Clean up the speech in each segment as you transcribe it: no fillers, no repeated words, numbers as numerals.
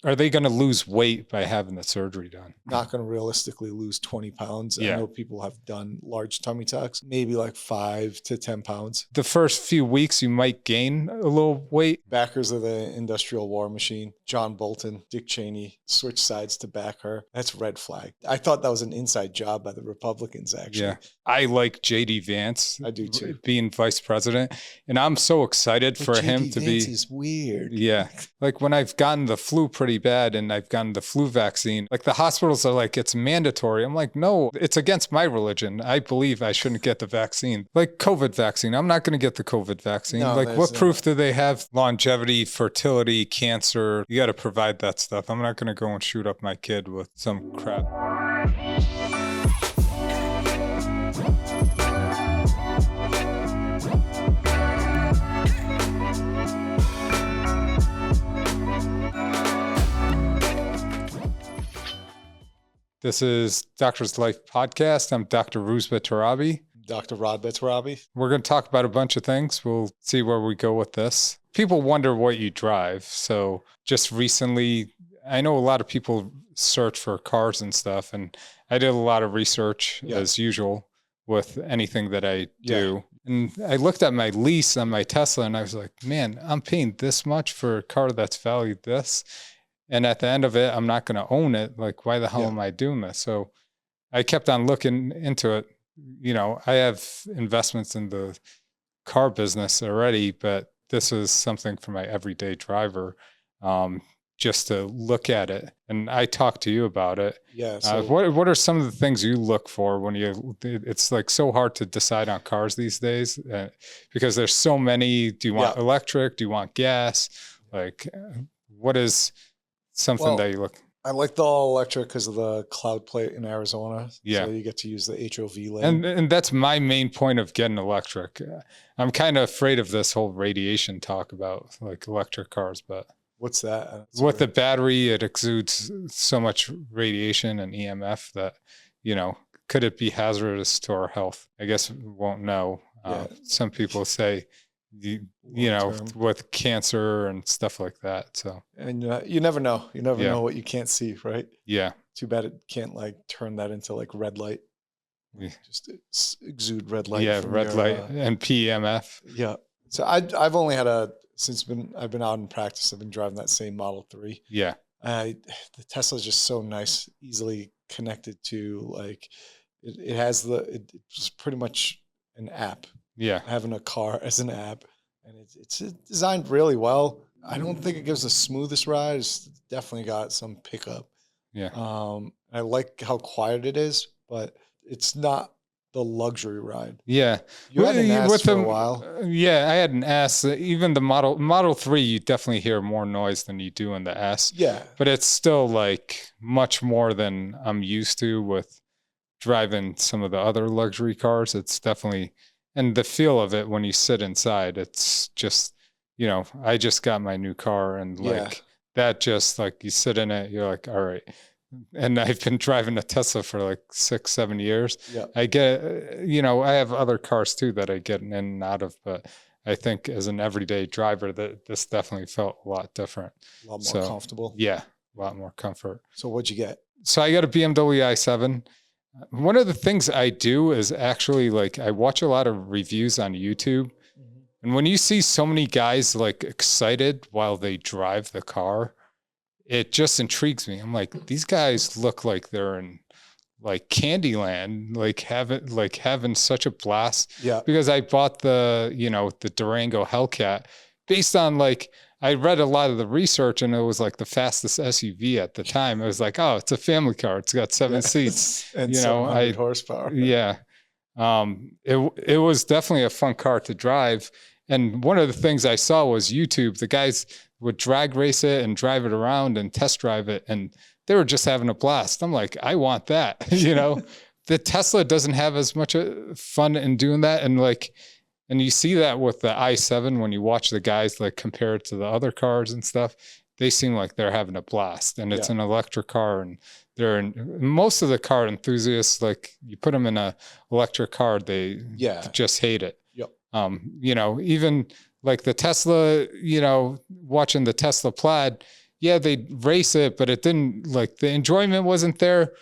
are they going to lose weight by having the surgery done? Not going to realistically lose 20 pounds. Yeah. I know people have done large tummy tucks, maybe like 5 to 10 pounds. The first few weeks, you might gain a little weight. Backers of the industrial war machine, John Bolton, Dick Cheney, switch sides to back her. That's red flag. I thought that was an inside job by the Republicans, actually. Yeah. I like J.D. Vance. I do too. Being vice president. And I'm so excited for him to be. He's weird. Yeah. Like when I've gotten the flu pretty bad and I've gotten the flu vaccine, like the hospitals are like, it's mandatory. I'm like, no, it's against my religion. I believe I shouldn't get the vaccine. Like COVID vaccine. I'm not going to get the COVID vaccine. No, like what proof do they have? Longevity, fertility, cancer. You got to provide that stuff. I'm not going to go and shoot up my kid with some crap. This is Doctor's Life Podcast. I'm Dr. Rozbeh Torabi. Dr. Radbeh Torabi. We're going to talk about a bunch of things. We'll see where we go with this. People wonder what you drive. So just recently, I know a lot of people search for cars and stuff, and I did a lot of research as usual with anything that I do. Yeah. And I looked at my lease on my Tesla and I was like, man, I'm paying this much for a car that's valued this. And at the end of it, I'm not going to own it. Like, why the hell am I doing this? So I kept on looking into it. You know, I have investments in the car business already, but this is something for my everyday driver, just to look at it. And I talked to you about it. Yeah. So what are some of the things you look for when it's like so hard to decide on cars these days because there's so many. Do you want electric? Do you want gas? Like, what is something that you look? I like the all electric because of the cloud plate in Arizona. Yeah. So you get to use the HOV lane. And that's my main point of getting electric. I'm kind of afraid of this whole radiation talk about like electric cars, but what's that? With the battery, it exudes so much radiation and EMF that, you know, could it be hazardous to our health? I guess we won't know. Some people say, you know, with cancer and stuff like that. So, and you never know. You never know what you can't see, right? Yeah. Too bad it can't like turn that into like red light. Just exude red light. Yeah, red light and PEMF. Yeah. So I've only had I've been out in practice. I've been driving that same Model 3. Yeah. The Tesla is just so nice, easily connected to like it's pretty much an app. Yeah. Having a car as an app, and it's designed really well. I don't think it gives the smoothest ride. It's definitely got some pickup. Yeah. I like how quiet it is, but it's not the luxury ride. Yeah. You had an S for a while. Yeah, I had an S. Even the Model 3, you definitely hear more noise than you do in the S. Yeah. But it's still like much more than I'm used to with driving some of the other luxury cars. It's definitely, and the feel of it when you sit inside, it's just, you know, I just got my new car and like that, just like you sit in it, you're like, all right. And I've been driving a Tesla for like 6-7 years. Yeah. I get, you know, I have other cars too that I get in and out of, but I think as an everyday driver that this definitely felt a lot different. A lot more comfortable. Yeah. A lot more comfort. So what'd you get? So I got a BMW i7. One of the things I do is actually like I watch a lot of reviews on YouTube. Mm-hmm. And when you see so many guys like excited while they drive the car, it just intrigues me. I'm like, these guys look like they're in like Candyland, like having such a blast. Yeah. Because I bought the Durango Hellcat based on like, I read a lot of the research and it was like the fastest SUV at the time. It was like, oh, it's a family car. It's got 7 seats. And 700 horsepower. Yeah. It was definitely a fun car to drive. And one of the things I saw was YouTube. The guys would drag race it and drive it around and test drive it. And they were just having a blast. I'm like, I want that. You know, the Tesla doesn't have as much fun in doing that. And you see that with the i7 when you watch the guys like compare it to the other cars and stuff, they seem like they're having a blast. And it's an electric car, and most of the car enthusiasts, like you put them in a electric car, they just hate it. Yep. You know, even like the Tesla, you know, watching the Tesla Plaid, yeah, they'd race it, but it didn't, like, the enjoyment wasn't there.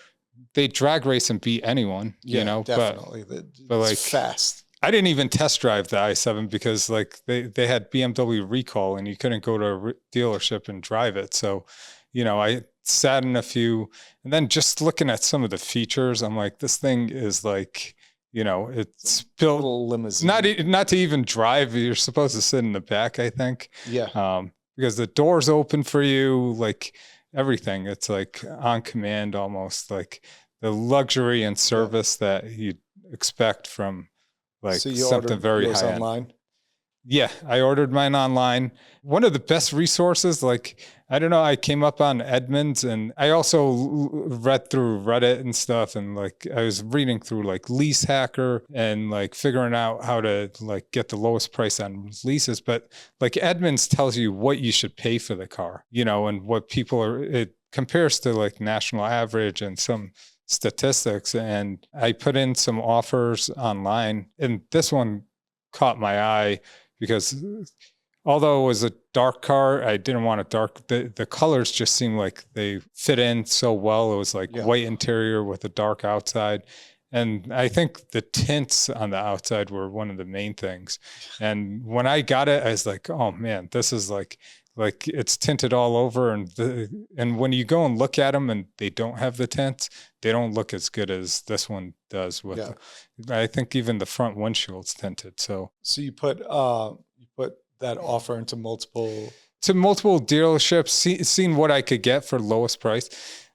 They drag race and beat anyone, you know, definitely. but It's like, fast. I didn't even test drive the i7 because like they had BMW recall and you couldn't go to a dealership and drive it. So, you know, I sat in a few, and then just looking at some of the features, I'm like, this thing is like, you know, it's built Little limousine. not to even drive. You're supposed to sit in the back, I think. Yeah. Because the doors open for you, like everything. It's like on command almost, like the luxury and service that you'd expect from like So you something ordered very yours high end. online? Yeah, I ordered mine online. One of the best resources, like, I don't know, I came up on Edmunds, and I also read through Reddit and stuff. And like, I was reading through like Lease Hacker and like figuring out how to like get the lowest price on leases. But like Edmunds tells you what you should pay for the car, you know, and what people are, it compares to like national average and some statistics. And I put in some offers online, and this one caught my eye because although it was a dark car, I didn't want a dark, the colors just seemed like they fit in so well. It was like white interior with a dark outside. And I think the tints on the outside were one of the main things. And when I got it, I was like, oh man, this is like it's tinted all over. And when you go and look at them and they don't have the tint, they don't look as good as this one does with, I think even the front windshield's tinted. So you put that offer into multiple dealerships, seen what I could get for lowest price.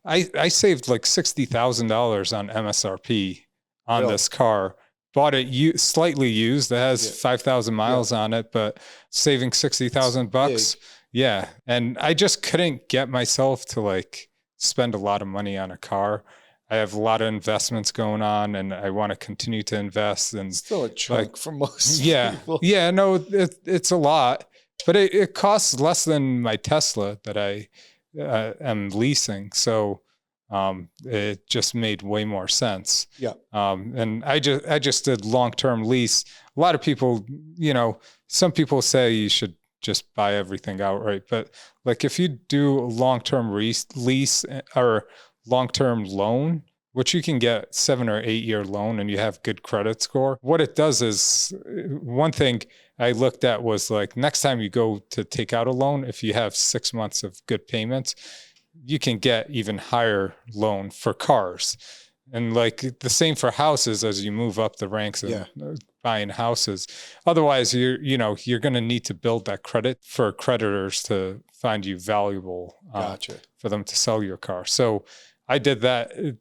I saved like $60,000 on MSRP on this car. Bought it slightly used. It has 5,000 miles on it, but saving $60,000. Yeah. And I just couldn't get myself to like spend a lot of money on a car. I have a lot of investments going on, and I want to continue to invest. And still a chunk for most people. Yeah, no, it's a lot, but it costs less than my Tesla that I am leasing. So it just made way more sense. Yeah. And I just did long-term lease. A lot of people, you know, some people say you should just buy everything outright, but like if you do a long-term lease or long-term loan, which you can get 7 or 8 year loan and you have good credit score. What it does is, one thing I looked at was like, next time you go to take out a loan, if you have 6 months of good payments, you can get even higher loan for cars. And like the same for houses as you move up the ranks of buying houses. Otherwise, you're going to need to build that credit for creditors to find you valuable for them to sell your car. So I did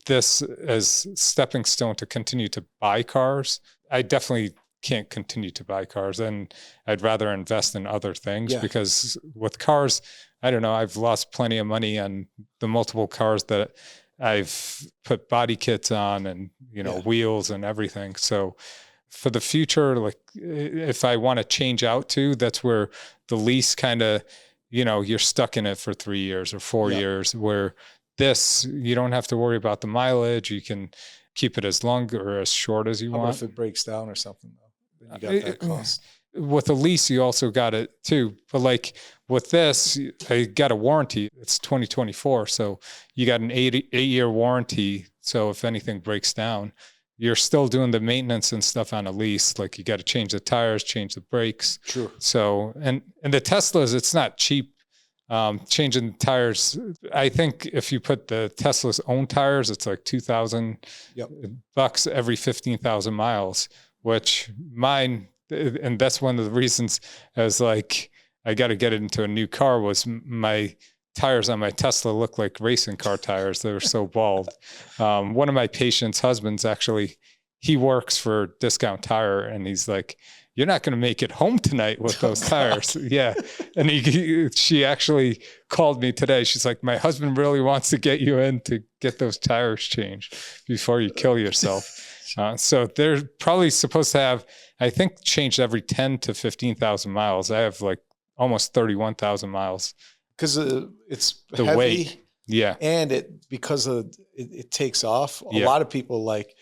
this as stepping stone to continue to buy cars. I definitely can't continue to buy cars, and I'd rather invest in other things because with cars, I don't know, I've lost plenty of money on the multiple cars that I've put body kits on and, you know, wheels and everything. So for the future, like if I want to change out to, that's where the lease kind of, you know, you're stuck in it for 3 years or 4 years, where this, you don't have to worry about the mileage. You can keep it as long or as short as you want. How about if it breaks down or something though? Then you got that cost. With a lease, you also got it too. But like with this, I got a warranty. It's 2024. So you got an 8-year warranty. So if anything breaks down, you're still doing the maintenance and stuff on a lease. Like you got to change the tires, change the brakes. True. So, and the Teslas, it's not cheap. Changing tires. I think if you put the Tesla's own tires, it's like $2,000 every 15,000 miles, which mine, and that's one of the reasons I was like, I got to get it into a new car, was my tires on my Tesla look like racing car tires. They were so bald. One of my patients' husbands, actually, he works for Discount Tire, and he's like, you're not going to make it home tonight with those tires. Yeah. And she actually called me today. She's like, my husband really wants to get you in to get those tires changed before you kill yourself. So they're probably supposed to have, I think, changed every 10 to 15,000 miles. I have like almost 31,000 miles. Because it's the heavy, weight. Yeah. And it takes off. A lot of people like,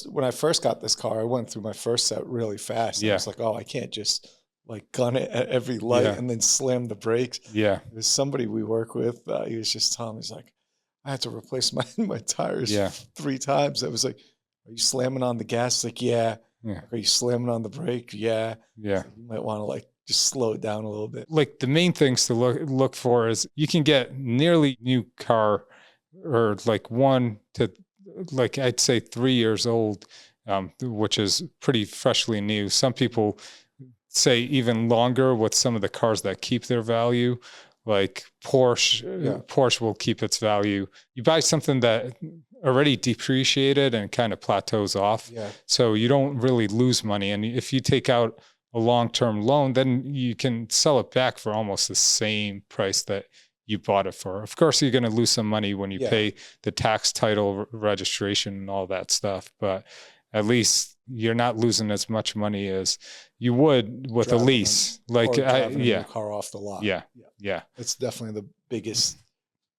when I first got this car, I went through my first set really fast. I was like, oh, I can't just like gun it at every light Yeah. and then slam the brakes. Yeah. There's somebody we work with. He was just telling me, he's like, I had to replace my tires Yeah. 3 times. I was like, are you slamming on the gas? Like, yeah. Yeah. Are you slamming on the brake? Yeah. Yeah. So you might want to like just slow it down a little bit. Like the main things to look for is you can get nearly new car, or like 1 to, like, I'd say 3 years old, which is pretty freshly new. Some people say even longer with some of the cars that keep their value, like Porsche. Yeah. Porsche will keep its value. You buy something that already depreciated and kind of plateaus off, Yeah. so you don't really lose money. And if you take out a long-term loan, then you can sell it back for almost the same price that you bought it for. Of course, you're going to lose some money when you pay the tax, title, registration, and all that stuff, but at least you're not losing as much money as you would with a lease. Like, driving a new car off the lot. Yeah. It's definitely the biggest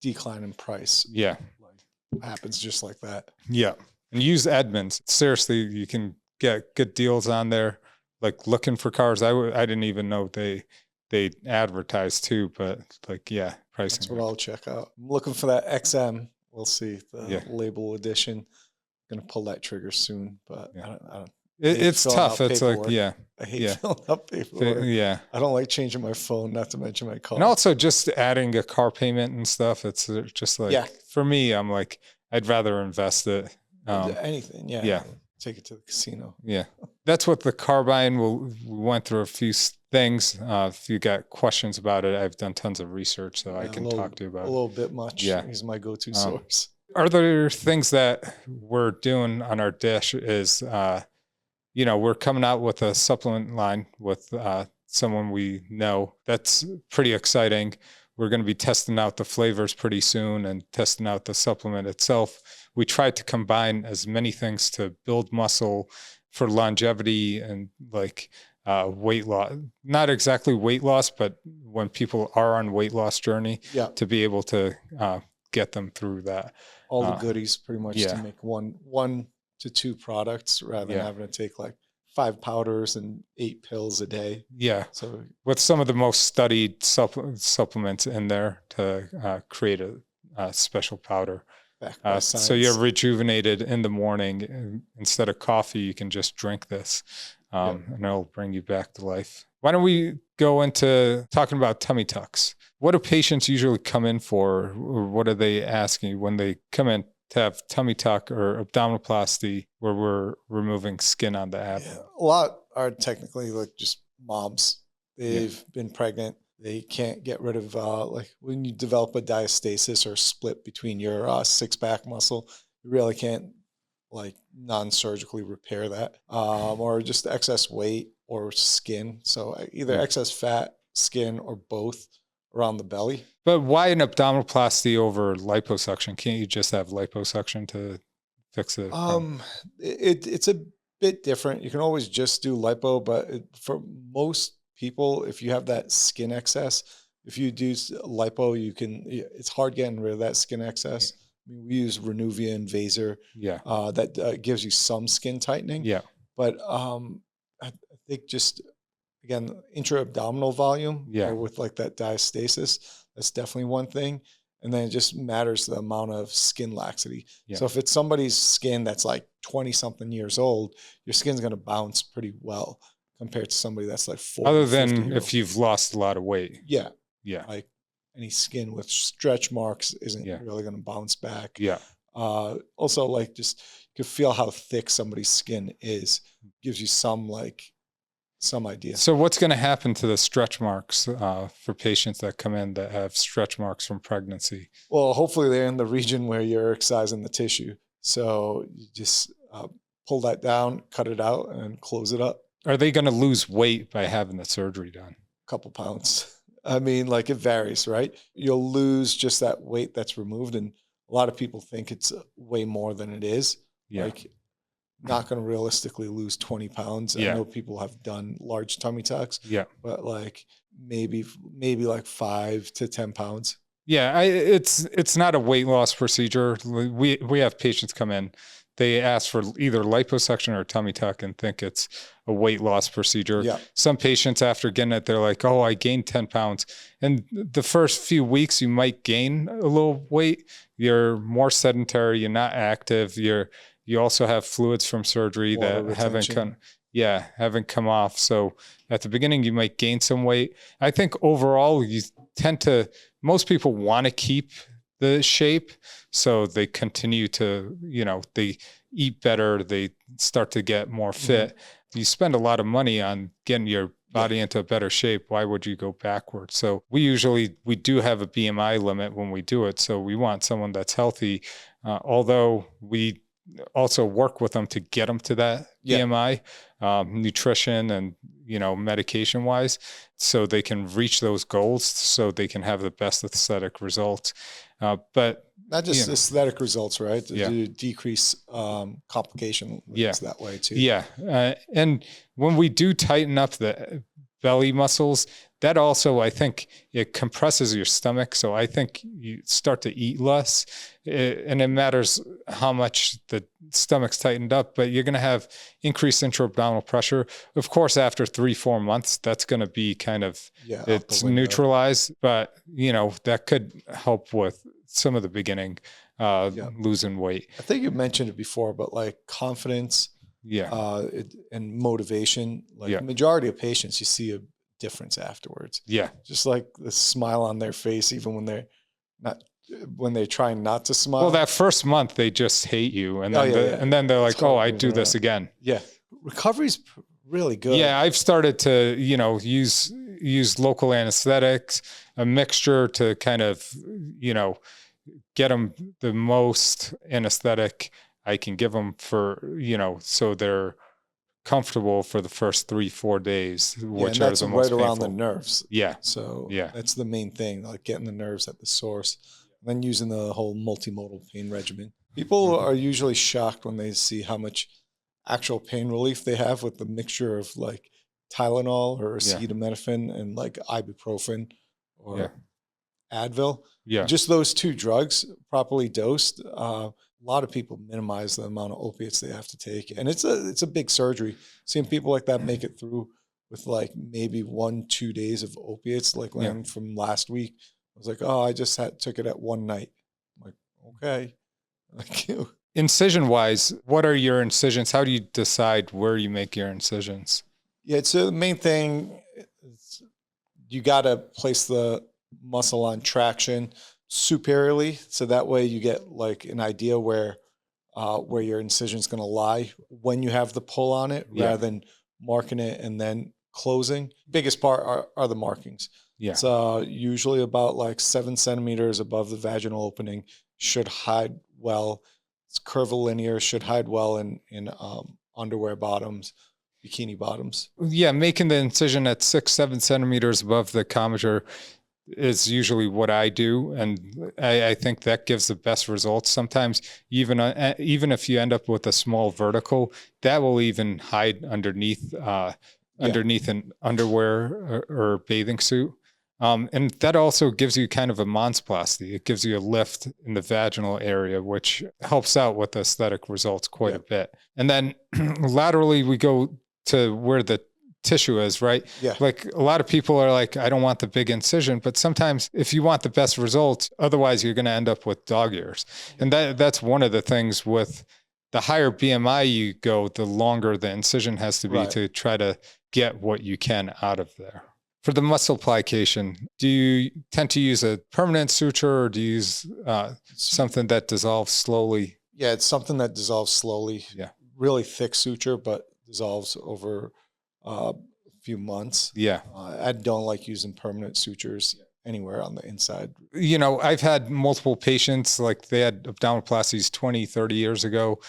decline in price. Yeah. Like, happens just like that. Yeah. And use Edmunds. Seriously, you can get good deals on there. Like looking for cars, I didn't even know they advertise too, but like, yeah, pricing. That's what I'll check out. I'm looking for that XM. We'll see the label edition. Gonna pull that trigger soon, but I don't. It's tough. It's like, I hate filling up paperwork. I don't like changing my phone, not to mention my car. And also just adding a car payment and stuff. It's just like, for me, I'm like, I'd rather invest it. Anything, yeah. Take it to the casino. Yeah. That's what the car buying, we went through a few things. If you got questions about it, I've done tons of research, so I can talk to you about it. A little bit much. Yeah. He's my go-to source. Other things that we're doing on our dish is, we're coming out with a supplement line with someone we know. That's pretty exciting. We're going to be testing out the flavors pretty soon and testing out the supplement itself. We tried to combine as many things to build muscle for longevity and like weight loss. Not exactly weight loss, but when people are on weight loss journey, to be able to get them through that. All the goodies pretty much to make one to 2 products rather than having to take like 5 powders and 8 pills a day. Yeah. So with some of the most studied supplements in there to create a special powder. So you're rejuvenated in the morning. Instead of coffee, you can just drink this, and it'll bring you back to life. Why don't we go into talking about tummy tucks? What do patients usually come in for, or what are they asking when they come in to have tummy tuck or abdominoplasty where we're removing skin on the ab? A lot are technically like just moms. They've been pregnant. They can't get rid of, like when you develop a diastasis or split between your 6-pack muscle, you really can't like non-surgically repair that, or just excess weight or skin. So either excess fat, skin, or both around the belly. But why an abdominoplasty over liposuction? Can't you just have liposuction to fix it? It's a bit different. You can always just do lipo, but for most people, if you have that skin excess, if you do lipo, it's hard getting rid of that skin excess. I mean, we use Renuvia and Vaser. That gives you some skin tightening. But I think just, again, intra-abdominal volume or with like that diastasis, that's definitely one thing. And then it just matters the amount of skin laxity. So if it's somebody's skin that's like 20-something years old, your skin's going to bounce pretty well compared to somebody that's like 40. Other than if you've lost a lot of weight. Like any skin with stretch marks isn't really going to bounce back. Also, like just you can feel how thick somebody's skin is. Gives you some idea. So what's going to happen to the stretch marks for patients that come in that have stretch marks from pregnancy? Well, hopefully they're in the region where you're excising the tissue. So you just pull that down, cut it out, and close it up. Are they going to lose weight by having the surgery done? A couple pounds. I mean, like it varies, right? You'll lose just that weight that's removed. And a lot of people think it's way more than it is. Like not going to realistically lose 20 pounds. I know people have done large tummy tucks, but like maybe like 5 to 10 pounds. It's not a weight loss procedure. We have patients come in they ask for either liposuction or tummy tuck and think it's a weight loss procedure. Yeah. Some patients after getting it, they're like, oh, I gained 10 pounds. And the first few weeks, you might gain a little weight. You're more sedentary. You're not active. You also have fluids from surgery Water that haven't retention. haven't come off. So at the beginning, you might gain some weight. I think overall, most people want to keep the shape. So they continue to, they eat better. They start to get more fit. You spend a lot of money on getting your body into a better shape. Why would you go backwards? So we do have a BMI limit when we do it. So we want someone that's healthy, although we also work with them to get them to that BMI, nutrition and, medication wise, so they can reach those goals, so they can have the best aesthetic results. But not just aesthetic results, right? To decrease complication that way too. Yeah. And when we do tighten up the belly muscles, that also, I think it compresses your stomach. So I think you start to eat less, and it matters how much the stomach's tightened up, but you're going to have increased intra-abdominal pressure. Of course, after 3-4 months, that's going to be kind of, it's neutralized, but that could help with some of the beginning, losing weight. I think you mentioned it before, but like confidence, and motivation, like majority of patients, you see a difference afterwards. Yeah. Just like the smile on their face, even when they're trying not to smile. Well, that first month they just hate you. And then, and then they're like, oh, I do this again. Yeah. Recovery's really good. Yeah. I've started to, use local anesthetics, a mixture to kind of, get them the most anesthetic I can give them for, so they're comfortable for the first 3-4 days, which are the most right around painful. the nerves. Yeah. So that's the main thing, like getting the nerves at the source, and then using the whole multimodal pain regimen. People are usually shocked when they see how much actual pain relief they have with the mixture of like Tylenol or acetaminophen and like ibuprofen or Advil. Yeah. Just those two drugs properly dosed. A lot of people minimize the amount of opiates they have to take. And it's a big surgery. Seeing people like that make it through with like maybe 1-2 days of opiates, like from last week. I was like, oh, I just took it at one night. I'm like, okay. Incision wise, what are your incisions? How do you decide where you make your incisions? Yeah, so the main thing is you got to place the muscle on traction superiorly, so that way you get like an idea where your incision is going to lie when you have the pull on it, rather than marking it and then closing. Biggest part are the markings. Yeah. It's usually about like 7 centimeters above the vaginal opening. Should hide well. It's curvilinear. Should hide well in underwear bottoms, bikini bottoms. Yeah, making the incision at 6-7 centimeters above the commissure is usually what I do, and I think that gives the best results. Sometimes even if you end up with a small vertical, that will even hide underneath an underwear or bathing suit. And that also gives you kind of a monsplasty. It gives you a lift in the vaginal area, which helps out with the aesthetic results quite a bit. And then laterally, we go to where the tissue is, right? Yeah. Like a lot of people are like, I don't want the big incision, but sometimes if you want the best results, otherwise you're going to end up with dog ears. And that's one of the things with the higher BMI you go, the longer the incision has to be to try to get what you can out of there. For the muscle plication, do you tend to use a permanent suture, or do you use something that dissolves slowly? Yeah, it's something that dissolves slowly. Yeah. Really thick suture, but dissolves over a few months. Yeah. I don't like using permanent sutures anywhere on the inside. I've had multiple patients, like they had abdominoplasties 20, 30 years ago.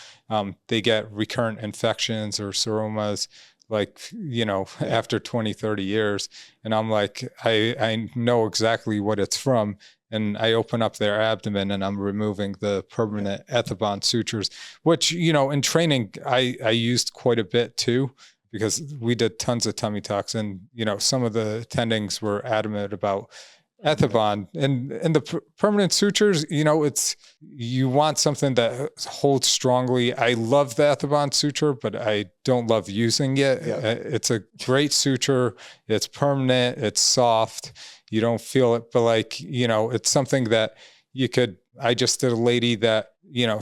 They get recurrent infections or seromas, after 20, 30 years. And I'm like, I know exactly what it's from. And I open up their abdomen and I'm removing the permanent Ethibond sutures, which, in training, I used quite a bit too, because we did tons of tummy tucks, and, some of the attendings were adamant about Ethibond and the permanent sutures, you want something that holds strongly. I love the Ethibond suture, but I don't love using it. Yeah. It's a great suture. It's permanent. It's soft. You don't feel it, but it's something that I just did a lady that,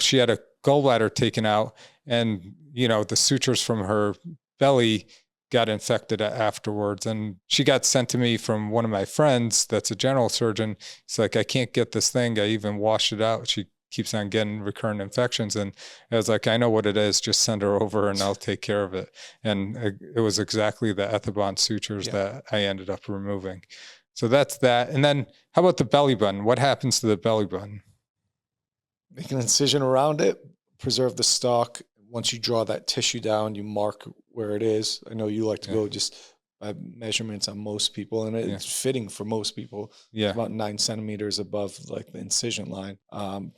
she had a gallbladder taken out, and, the sutures from her belly got infected afterwards. And she got sent to me from one of my friends that's a general surgeon. He's like, I can't get this thing. I even washed it out. She keeps on getting recurrent infections. And I was like, I know what it is. Just send her over and I'll take care of it. And it was exactly the Ethibond sutures that I ended up removing. So that's that. And then how about the belly button? What happens to the belly button? Make an incision around it, preserve the stalk. Once you draw that tissue down, you mark where it is. I know you like to go just by measurements on most people, and it's fitting for most people. Yeah. It's about 9 centimeters above like the incision line.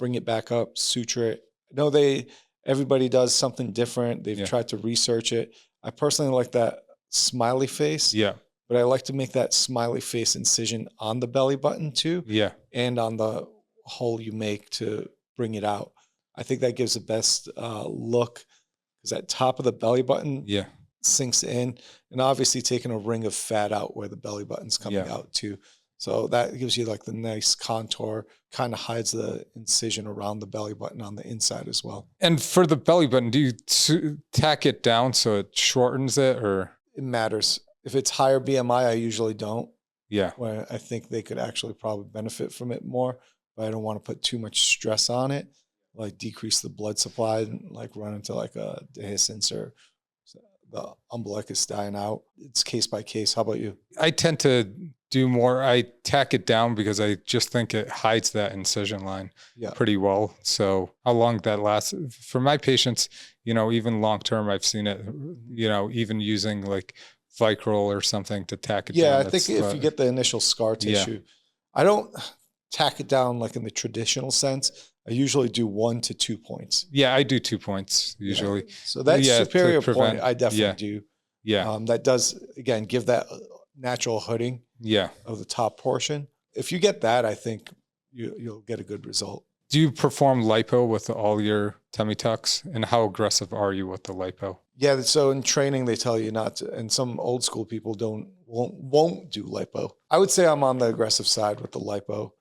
Bring it back up, suture it. I know everybody does something different. They've tried to research it. I personally like that smiley face. Yeah. But I like to make that smiley face incision on the belly button too. Yeah. And on the hole you make to bring it out. I think that gives the best look, because that top of the belly button sinks in, and obviously taking a ring of fat out where the belly button's coming out too. So that gives you like the nice contour, kind of hides the incision around the belly button on the inside as well. And for the belly button, do you tack it down so it shortens it, or? It matters. If it's higher BMI, I usually don't. Yeah. Where I think they could actually probably benefit from it more, but I don't want to put too much stress on it, like decrease the blood supply and like run into like a dehiscence or the umbilicus dying out. It's case by case. How about you? I tend to do more. I tack it down because I just think it hides that incision line pretty well. So how long that lasts for my patients, even long term, I've seen it, even using like Vicryl or something to tack it down. Yeah, I think if you get the initial scar tissue, I don't tack it down like in the traditional sense. I usually do 1 to 2 points. Yeah, I do 2 points usually. Yeah. So that superior point, I definitely do. Yeah. That does, again, give that natural hooding of the top portion. If you get that, I think you'll get a good result. Do you perform lipo with all your tummy tucks? And how aggressive are you with the lipo? Yeah, so in training, they tell you not to, and some old school people won't do lipo. I would say I'm on the aggressive side with the lipo,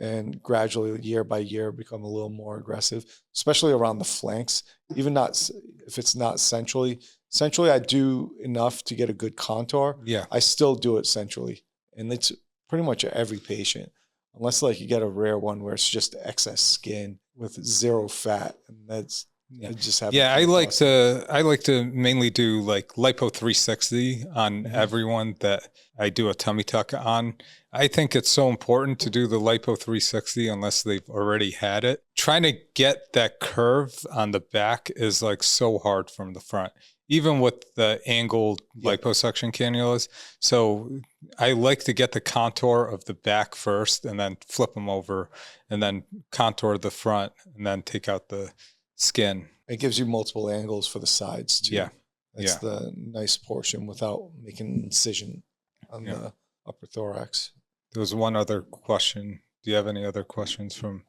and gradually, year by year, become a little more aggressive, especially around the flanks. Even not if it's not centrally. Centrally, I do enough to get a good contour. Yeah, I still do it centrally, and it's pretty much every patient, unless like you get a rare one where it's just excess skin with zero fat, and that's just have. Yeah, I like to mainly do like lipo 360 on everyone that I do a tummy tuck on. I think it's so important to do the lipo 360 unless they've already had it. Trying to get that curve on the back is like so hard from the front, even with the angled liposuction cannulas. So I like to get the contour of the back first and then flip them over and then contour the front and then take out the skin. It gives you multiple angles for the sides too. Yeah. That's the nice portion without making an incision on the upper thorax. There was one other question. Do you have any other questions from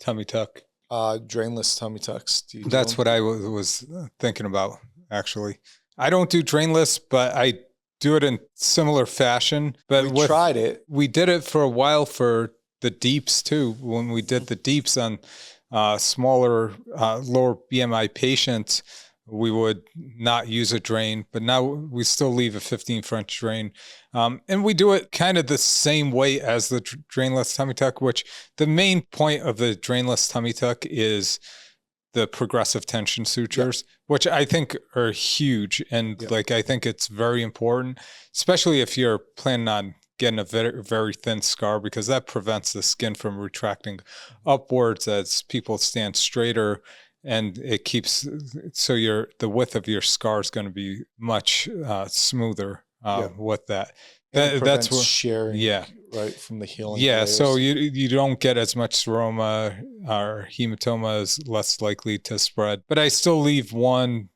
tummy tuck? Drainless tummy tucks. That's what I was thinking about, actually. I don't do drainless, but I do it in similar fashion. But we tried it. We did it for a while for the deeps too. When we did the deeps on smaller, lower BMI patients, we would not use a drain, but now we still leave a 15 French drain. And we do it kind of the same way as the drainless tummy tuck, which the main point of the drainless tummy tuck is the progressive tension sutures, which I think are huge. And like, I think it's very important, especially if you're planning on getting a very, very thin scar, because that prevents the skin from retracting upwards as people stand straighter. And it keeps, so the width of your scar is going to be much smoother with that. That's what sharing, right, from the healing. Yeah, layers. so you don't get as much seroma, or hematoma is less likely to spread. But I still leave one.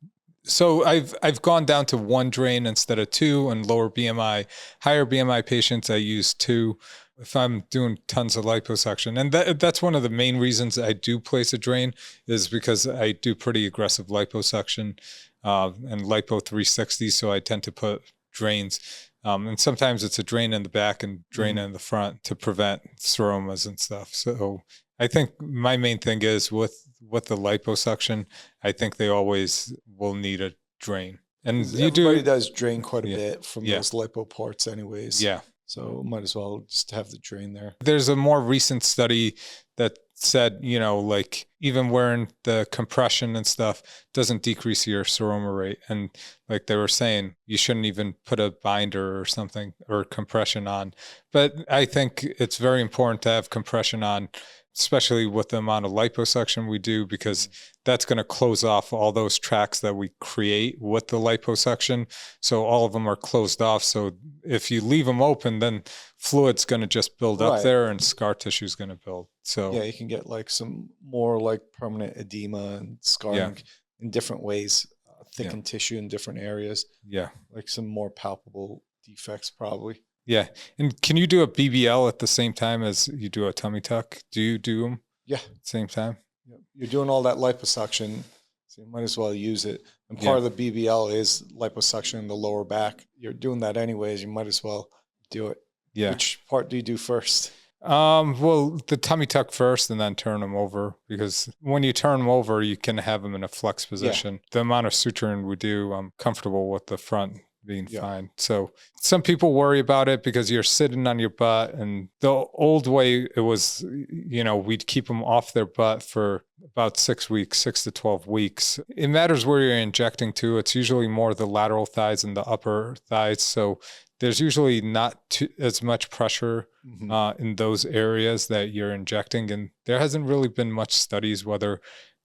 So I've gone down to 1 drain instead of 2, and lower BMI, higher BMI patients I use 2. if I'm doing tons of liposuction. And that's one of the main reasons I do place a drain, is because I do pretty aggressive liposuction and lipo 360. So I tend to put drains. And sometimes it's a drain in the back and drain in the front to prevent seromas and stuff. So I think my main thing is with the liposuction, I think they always will need a drain. And everybody does drain quite a bit from those lipo parts anyways. Yeah. So might as well just have the drain there. There's a more recent study that said, like even wearing the compression and stuff doesn't decrease your seroma rate. And like they were saying, you shouldn't even put a binder or something or compression on. But I think it's very important to have compression on, especially with the amount of liposuction we do, because that's going to close off all those tracks that we create with the liposuction. So all of them are closed off. So if you leave them open, then fluid's going to just build up there and scar tissue is going to build. So yeah, you can get like some more like permanent edema and scarring in different ways, thickened tissue in different areas. Yeah. Like some more palpable defects probably. Yeah. And can you do a BBL at the same time as you do a tummy tuck? Do you do them? Yeah. At the same time? Yeah. You're doing all that liposuction, so you might as well use it. And part of the BBL is liposuction in the lower back. You're doing that anyways. You might as well do it. Yeah. Which part do you do first? Well, the tummy tuck first and then turn them over, because when you turn them over, you can have them in a flex position. Yeah. The amount of suturing we do, I'm comfortable with the front being fine. So some people worry about it because you're sitting on your butt, and the old way it was, we'd keep them off their butt for about 6 weeks, 6 to 12 weeks. It matters where you're injecting to. It's usually more the lateral thighs and the upper thighs. So there's usually not as much pressure in those areas that you're injecting. And there hasn't really been much studies whether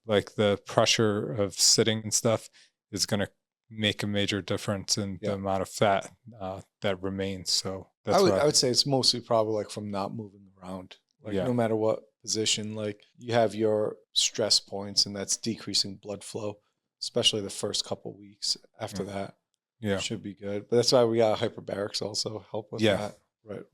like the pressure of sitting and stuff is going to make a major difference in the amount of fat that remains. So that's I would say it's mostly probably like from not moving around. Like no matter what position, like you have your stress points, and that's decreasing blood flow, especially the first couple of weeks. After that, should be good. But that's why we got hyperbarics also help with that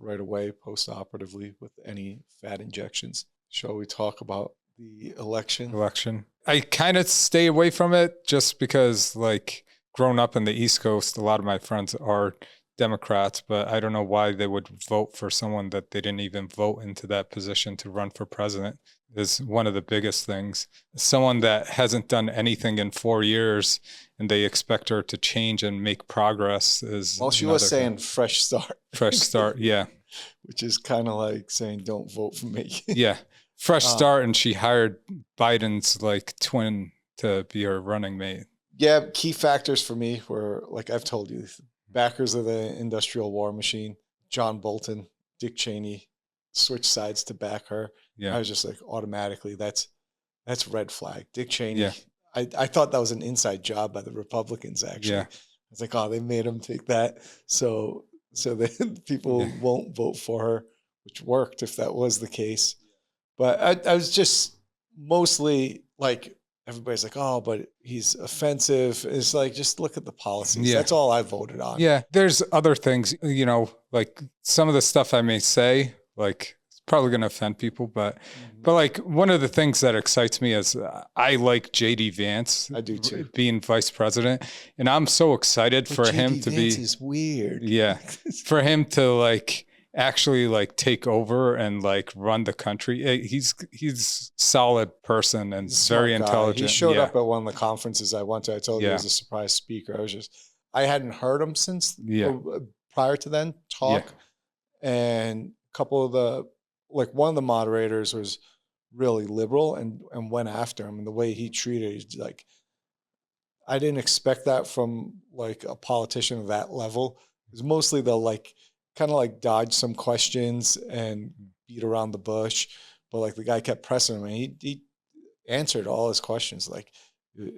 right away post-operatively with any fat injections. Shall we talk about the election? I kind of stay away from it just because, like, growing up in the East Coast, a lot of my friends are Democrats, but I don't know why they would vote for someone that they didn't even vote into that position to run for president, is one of the biggest things. Someone that hasn't done anything in 4 years and they expect her to change and make progress is... Well, she was saying fresh start. Fresh start, yeah. Which is kind of like saying don't vote for me. Yeah. Fresh start, and she hired Biden's like twin to be her running mate. Yeah, key factors for me were, like I've told you, backers of the industrial war machine, John Bolton, Dick Cheney, switch sides to back her. Yeah. I was just like, automatically, that's red flag. Dick Cheney, I thought that was an inside job by the Republicans, actually. Yeah. I was like, oh, they made him take that. So that people won't vote for her, which worked if that was the case. But I was just mostly like, everybody's like, oh, but he's offensive. It's like, just look at the policies. Yeah. That's all I voted on. Yeah. There's other things, like some of the stuff I may say, like it's probably going to offend people, but like one of the things that excites me is I like JD Vance. I do too. Being vice president. And I'm so excited for him to be. Vance is weird. Yeah. For him to like actually like take over and like run the country. He's solid person and very intelligent. He showed up at one of the conferences I went to. I told you he was a surprise speaker. I hadn't heard him since prior to then talk. And a couple of one of the moderators was really liberal and went after him, and the way he treated, he's like, I didn't expect that from like a politician of that level. It's mostly they'll like kind of like dodge some questions and beat around the bush, but like the guy kept pressing him, and he answered all his questions. Like, and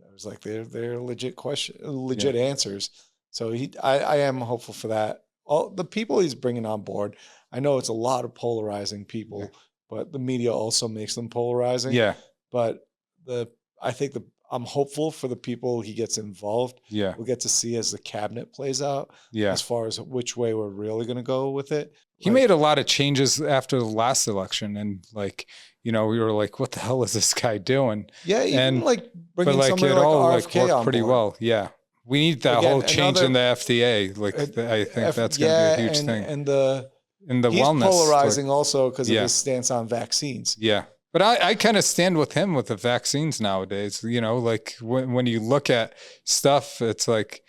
I was like, they're legit answers. So I am hopeful for that. All the people he's bringing on board, I know it's a lot of polarizing people, but the media also makes them polarizing. Yeah. But I think the I'm hopeful for the people he gets involved. Yeah. We'll get to see as the cabinet plays out Yeah. as far as which way we're really going to go with it. He made a lot of changes after the last election, and like, we were like, what the hell is this guy doing? Yeah, even and like bringing like somebody it like all like RFK worked on pretty board. well. Yeah. We need that Again, whole change in the FDA. Like I think that's going to be a huge thing. And he's wellness, polarizing also because of his stance on vaccines. Yeah. But I kind of stand with him with the vaccines nowadays. Like when you look at stuff, it's like,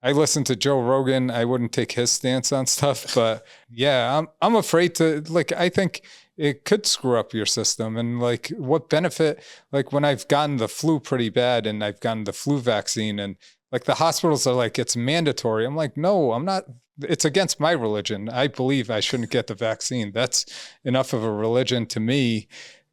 I listen to Joe Rogan. I wouldn't take his stance on stuff, but yeah, I'm afraid to, like, I think it could screw up your system. And like, what benefit, like when I've gotten the flu pretty bad and I've gotten the flu vaccine, and like the hospitals are like, it's mandatory. I'm like, no, I'm not. It's against my religion. I believe I shouldn't get the vaccine. That's enough of a religion to me,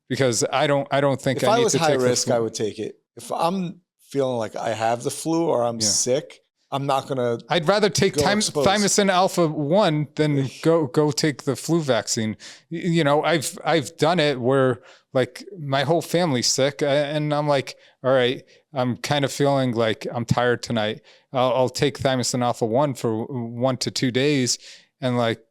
because I don't think if I I need was to high take risk, I would take it. If I'm feeling like I have the flu or I'm sick, I'm not gonna. I'd rather take thymosin alpha 1 than go take the flu vaccine. I've done it where like my whole family's sick, and I'm like, all right, I'm kind of feeling like I'm tired tonight. I'll take thymosin alpha 1 for 1 to 2 days, and like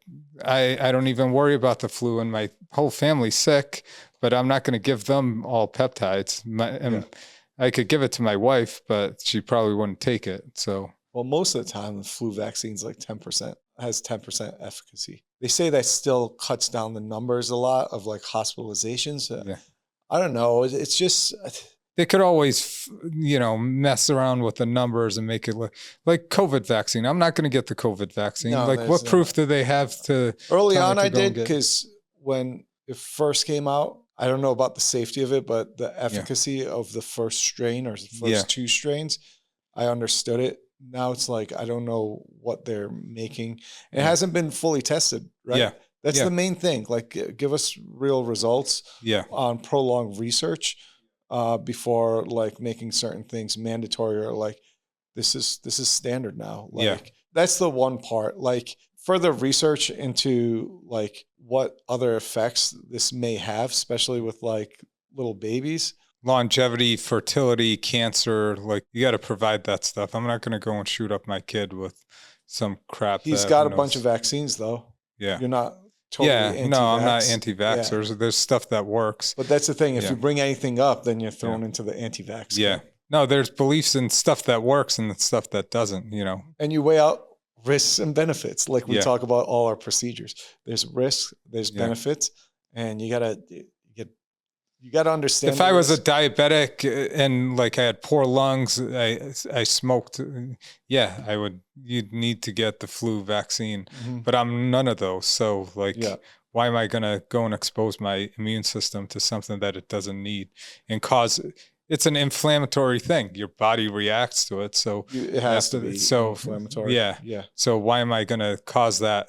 I don't even worry about the flu, and my whole family's sick, but I'm not going to give them all peptides. I could give it to my wife, but she probably wouldn't take it. So. Well, most of the time, the flu vaccine's like 10%, has 10% efficacy. They say that still cuts down the numbers a lot of like hospitalizations. I don't know. It's just. They could always, mess around with the numbers and make it look like COVID vaccine. I'm not going to get the COVID vaccine. No, like, what proof do they have to? Early on, I did, because when it first came out, I don't know about the safety of it, but the efficacy of the first strain or the first 2 strains, I understood it. Now it's like, I don't know what they're making. It hasn't been fully tested, right? Yeah. That's the main thing. Like, give us real results on prolonged research before like making certain things mandatory, or like, this is standard now. Like, that's the one part. Like, further research into like what other effects this may have, especially with like little babies. Longevity, fertility, cancer, like you got to provide that stuff. I'm not going to go and shoot up my kid with some crap. He's got a bunch of vaccines though. Yeah. You're not totally anti-vax. No, I'm not anti-vaxxers. There's stuff that works. But that's the thing. If you bring anything up, then you're thrown into the anti-vax. Yeah. No, there's beliefs and stuff that works and stuff that doesn't, And you weigh out risks and benefits. Like we talk about all our procedures. There's risks, there's benefits, and you gotta understand. If I was a diabetic and like I had poor lungs, I smoked, I would. You'd need to get the flu vaccine, but I'm none of those. So like, why am I gonna go and expose my immune system to something that it doesn't need and cause? It's an inflammatory thing. Your body reacts to it, so it has to be inflammatory. Yeah. So why am I gonna cause that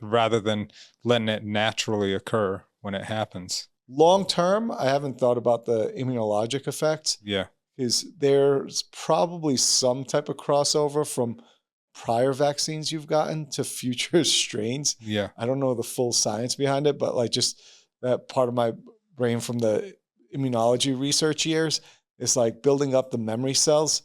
rather than letting it naturally occur when it happens? Long term, I haven't thought about the immunologic effects. Yeah. Because there's probably some type of crossover from prior vaccines you've gotten to future strains. Yeah. I don't know the full science behind it, but like just that part of my brain from the immunology research years is like building up the memory cells.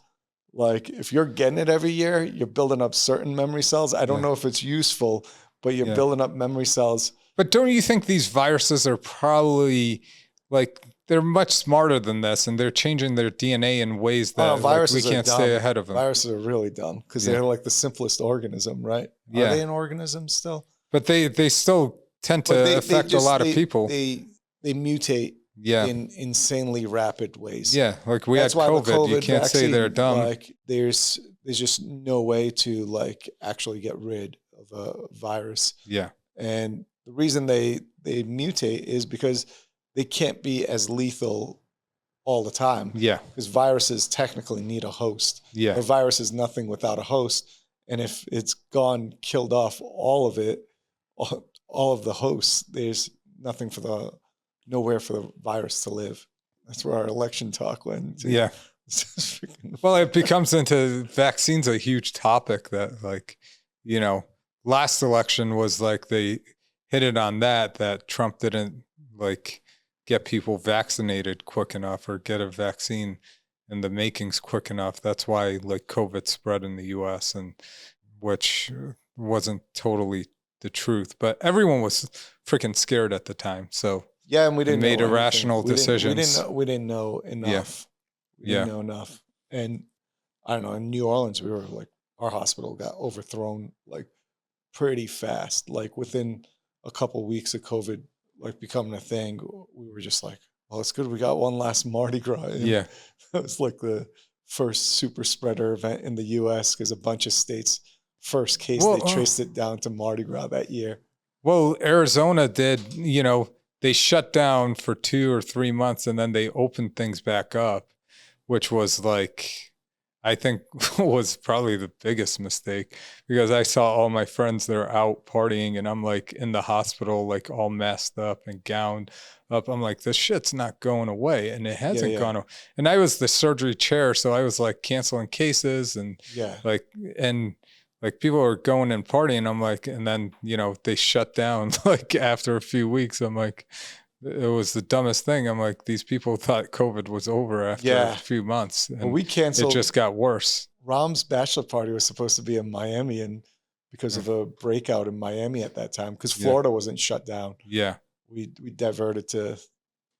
Like if you're getting it every year, you're building up certain memory cells. I don't know if it's useful, but you're building up memory cells. But don't you think these viruses are probably like, they're much smarter than this, and they're changing their DNA in ways that like, we can't stay ahead of them? Viruses are really dumb because they're like the simplest organism, right? Are they an organism still? But they still tend to affect a lot of people. They mutate in insanely rapid ways. Yeah, like we had COVID. You can't say they're dumb. Like there's just no way to like actually get rid of a virus. Yeah. And the reason they mutate is because they can't be as lethal all the time. Yeah. Because viruses technically need a host. Yeah. A virus is nothing without a host. And if it's gone, killed off all of it, all of the hosts, there's nowhere for the virus to live. That's where our election talk went. Yeah. Well, it becomes into vaccines, a huge topic that like, last election was like they hit it on that Trump didn't like get people vaccinated quick enough or get a vaccine. in the makings quick enough. That's why like COVID spread in the US, and which wasn't totally the truth, but everyone was freaking scared at the time. So yeah, and we they didn't made know anything. irrational decisions. We didn't know enough. We didn't know enough. And I don't know, in New Orleans, we were like, our hospital got overthrown like pretty fast. Like within a couple weeks of COVID like becoming a thing, we were just like, well, it's good we got one last Mardi Gras. And Yeah. it was like the first super spreader event in the US because a bunch of states, first case, they traced it down to Mardi Gras that year. Well, Arizona did, you know, they shut down for 2 or 3 months and then they opened things back up, which was like, I think was probably the biggest mistake, because I saw all my friends that are out partying and I'm like in the hospital, like all messed up and gowned up. I'm like, this shit's not going away, and it hasn't gone away. And I was the surgery chair, so I was like canceling cases and like people are going and partying. I'm like, and then, you know, they shut down like after a few weeks. I'm like, it was the dumbest thing. I'm like, these people thought COVID was over after a few months. And well, we canceled. It just got worse. Rom's bachelor party was supposed to be in Miami, and because of a breakout in Miami at that time, because Florida wasn't shut down. Yeah. We diverted to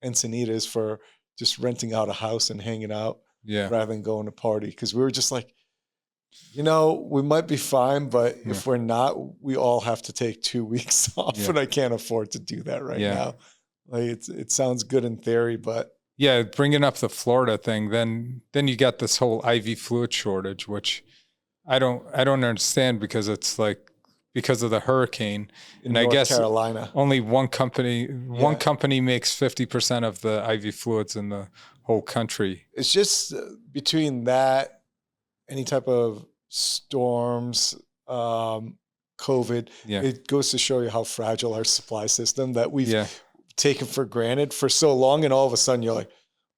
Encinitas for just renting out a house and hanging out rather than going to party. Because we were just like, you know, we might be fine, but if we're not, we all have to take 2 weeks off, and I can't afford to do that right now. Like it sounds good in theory, but bringing up the Florida thing, then you got this whole IV fluid shortage, which I don't understand, because it's like because of the hurricane in North Carolina. Only one company makes 50% of the IV fluids in the whole country. It's just between that, any type of storms, COVID, it goes to show you how fragile our supply system that we've taken for granted for so long, and all of a sudden you're like,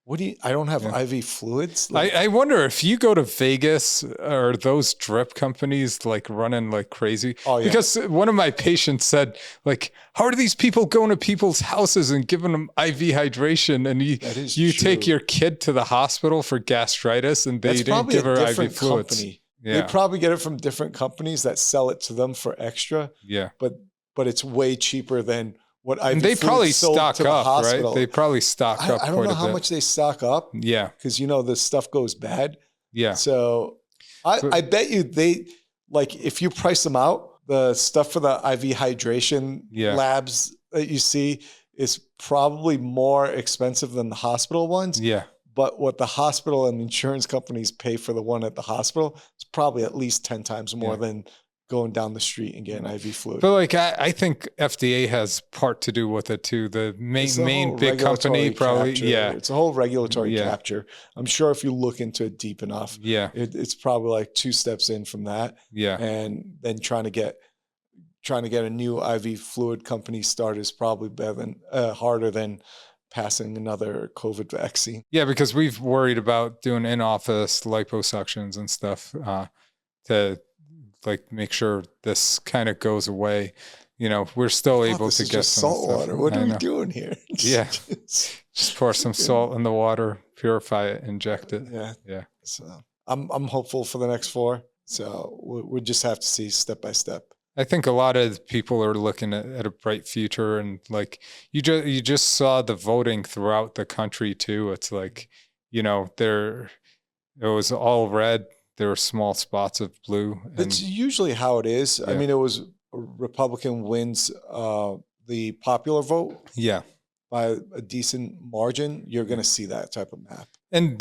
what do you, I don't have IV fluids? Like, I wonder if you go to Vegas, are those drip companies like running like crazy? Oh, yeah. Because one of my patients said, like, how are these people going to people's houses and giving them IV hydration? And you take your kid to the hospital for gastritis and they didn't give her IV fluids. Company. Yeah. They probably get it from different companies that sell it to them for extra. Yeah. But it's way cheaper than what IV and they probably stock up, hospital. Right? They probably stock up. I don't know how much they stock up. Yeah. Because, you know, the stuff goes bad. Yeah. So I bet you they, like, if you price them out, the stuff for the IV hydration labs that you see is probably more expensive than the hospital ones. Yeah. But what the hospital and insurance companies pay for the one at the hospital is probably at least 10 times more than going down the street and getting IV fluid. But like, I think FDA has part to do with it too. The main big company probably, it's a whole regulatory capture. I'm sure if you look into it deep enough, it's probably like 2 steps in from that. Yeah. And then trying to get a new IV fluid company started is probably harder than passing another COVID vaccine. Yeah, because we've worried about doing in-office liposuctions and stuff to like make sure this kind of goes away. You know, we're still able to get some salt water. What are we doing here? Yeah, just pour some salt in the water, purify it, inject it. Yeah. So I'm hopeful for the next 4. So we just have to see step by step. I think a lot of people are looking at a bright future, and like you just saw the voting throughout the country too. It's like, you know, it was all red. There were small spots of blue. That's usually how it is. I mean, it was Republican wins the popular vote. Yeah. By a decent margin, you're going to see that type of map. And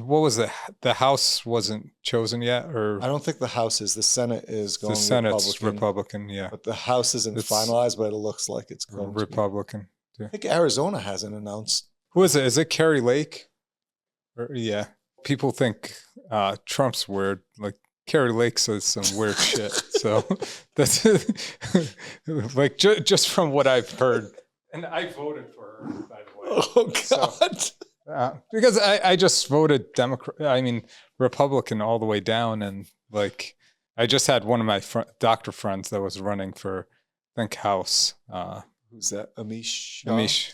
what was it? The House wasn't chosen yet, or I don't think the House is. The Senate is going. The Senate's Republican, yeah. But the House isn't finalized, but it looks like it's going Republican. I think Arizona hasn't announced. Who is it? Is it Carrie Lake? People think Trump's weird. Like Carrie Lake says some weird shit. So that's like just from what I've heard. And I voted for her, by the way. Oh God. So, because I just voted Republican all the way down, and like I just had one of my doctor friends that was running for, I think, House. Who's that? Amish. Amish.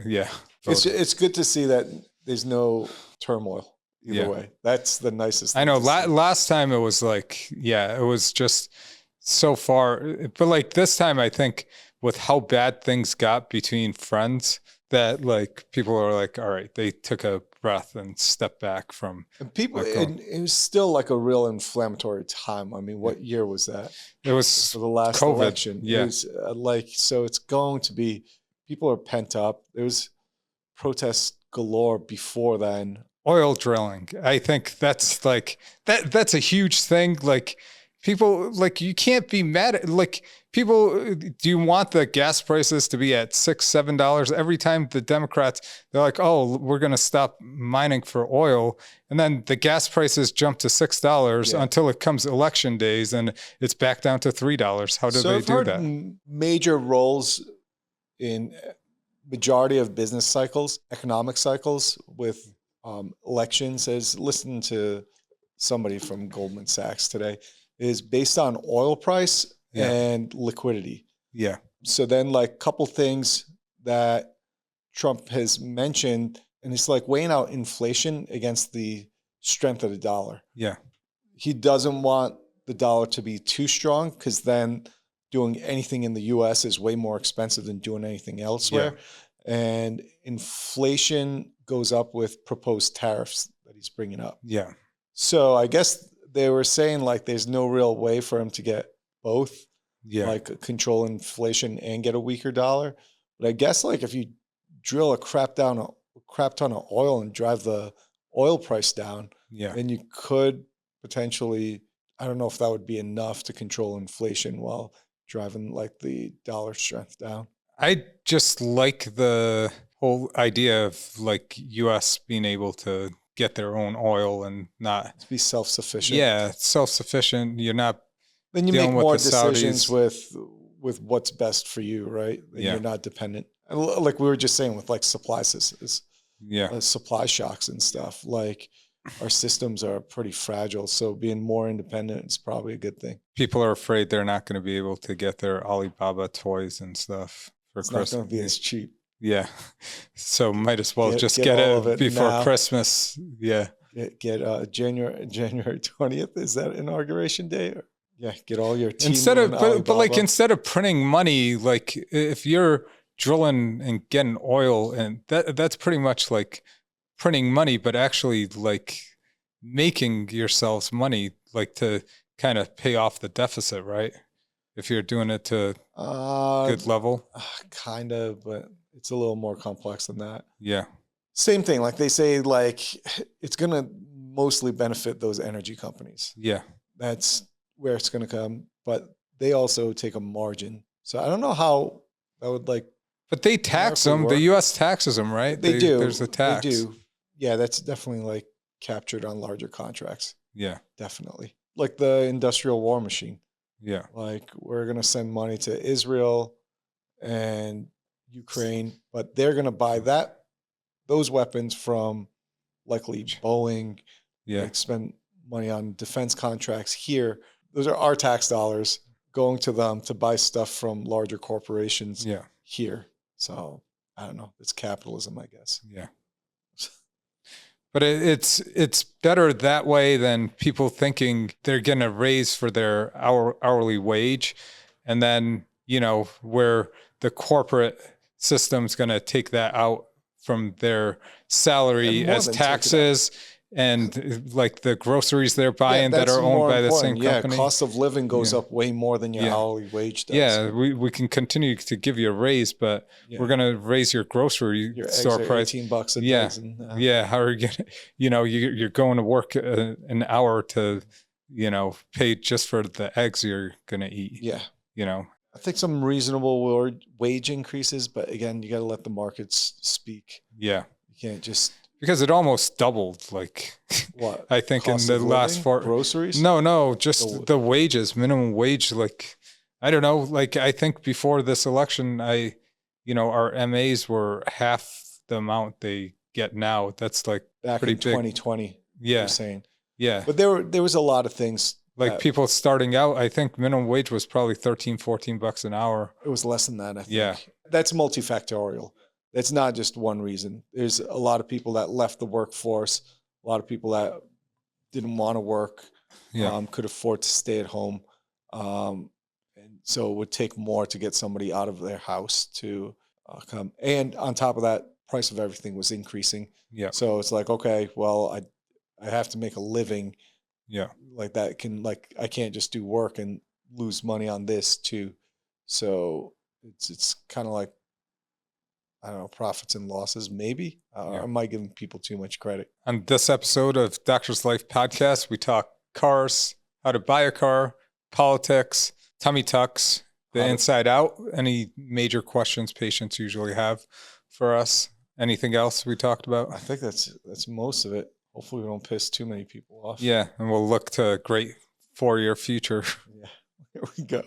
Yeah. It's good to see that there's no turmoil. either way. That's the nicest thing. I know. to see. Last time it was like, it was just so far. But like this time, I think with how bad things got between friends, that like people are like, all right, they took a breath and stepped back from. And people, it was still like a real inflammatory time. I mean, what year was that? It was for the last COVID. election. Yeah. It was like, so it's going to be, people are pent up. There was protests galore before then. Oil drilling. I think that's like, that's a huge thing. Like people, like you can't be mad at, like people, do you want the gas prices to be at $6, $7? Every time the Democrats, they're like, oh, we're going to stop mining for oil. And then the gas prices jump to $6 until it comes election days and it's back down to $3. How do they do that? Major roles in majority of business cycles, economic cycles with elections, as listened to somebody from Goldman Sachs today, is based on oil price and liquidity. Yeah. So then like a couple things that Trump has mentioned, and it's like weighing out inflation against the strength of the dollar. Yeah. He doesn't want the dollar to be too strong because then doing anything in the US is way more expensive than doing anything elsewhere. Yeah. And inflation goes up with proposed tariffs that he's bringing up. Yeah. So I guess they were saying like there's no real way for him to get both, like control inflation and get a weaker dollar. But I guess like if you drill a crap ton of oil and drive the oil price down, then you could potentially, I don't know if that would be enough to control inflation while driving like the dollar strength down. I just like the whole idea of like US being able to get their own oil and not to be self-sufficient. Yeah, self-sufficient. You're not. Then you make more decisions with what's best for you, right? And you're not dependent. Like we were just saying with like supply systems, supply shocks and stuff. Like our systems are pretty fragile, so being more independent is probably a good thing. People are afraid they're not going to be able to get their Alibaba toys and stuff for Christmas. It's not going to be as cheap. Yeah, so might as well just get it before now. Christmas. Yeah, get January 20th. Is that inauguration day? Or, get all your instead of but like instead of printing money, like if you're drilling and getting oil, and that's pretty much like printing money, but actually like making yourselves money, like to kind of pay off the deficit, right? If you're doing it to good level, kind of, but it's a little more complex than that. Yeah. Same thing. Like they say, like it's going to mostly benefit those energy companies. Yeah. That's where it's going to come. But they also take a margin. So I don't know how that would like. But they tax them. Work. The U.S. taxes them, right? They do. There's a tax. They do. Yeah, that's definitely like captured on larger contracts. Yeah. Definitely. Like the industrial war machine. Yeah. Like we're going to send money to Israel and Ukraine, but they're going to buy those weapons from likely Boeing. Like spend money on defense contracts here. Those are our tax dollars going to them to buy stuff from larger corporations here. So I don't know. It's capitalism, I guess. Yeah. But it's better that way than people thinking they're getting a raise for their hourly wage, and then where the corporate system's going to take that out from their salary as taxes, and like the groceries they're buying that are owned by the same company. Cost of living goes up way more than your hourly wage does. Yeah, we can continue to give you a raise, but we're going to raise your grocery store price. $18 a dozen. How are you going to, you're going to work an hour to, pay just for the eggs you're going to eat. Yeah. I think some reasonable wage increases, but again, you got to let the markets speak. Yeah. You can't just. Because it almost doubled, like what? I think Cost in the last 4 groceries. No, just the wages, minimum wage. Like I don't know. Like I think before this election, our MAs were half the amount they get now. That's like back pretty in 2020. Big. Yeah, you're saying. Yeah, but there was a lot of things. Like people starting out, I think minimum wage was probably $13-14 an hour. It was less than that, I think. Yeah. That's multifactorial. That's not just one reason. There's a lot of people that left the workforce. a lot of people that didn't want to work, Yeah. could afford to stay at home. And so it would take more to get somebody out of their house to come. And on top of that, price of everything was increasing. Yeah. So it's like, okay, well, I have to make a living Yeah. like that. I can't just do work and lose money on this too. So it's kind of like, I don't know, profits and losses, maybe. Yeah. Am I giving people too much credit? On this episode of Doctor's Life Podcast, we talk cars, how to buy a car, politics, tummy tucks, the inside out, any major questions patients usually have for us. Anything else we talked about? I think that's most of it. Hopefully we don't piss too many people off. Yeah, and we'll look to a great 4-year future. Yeah, here we go.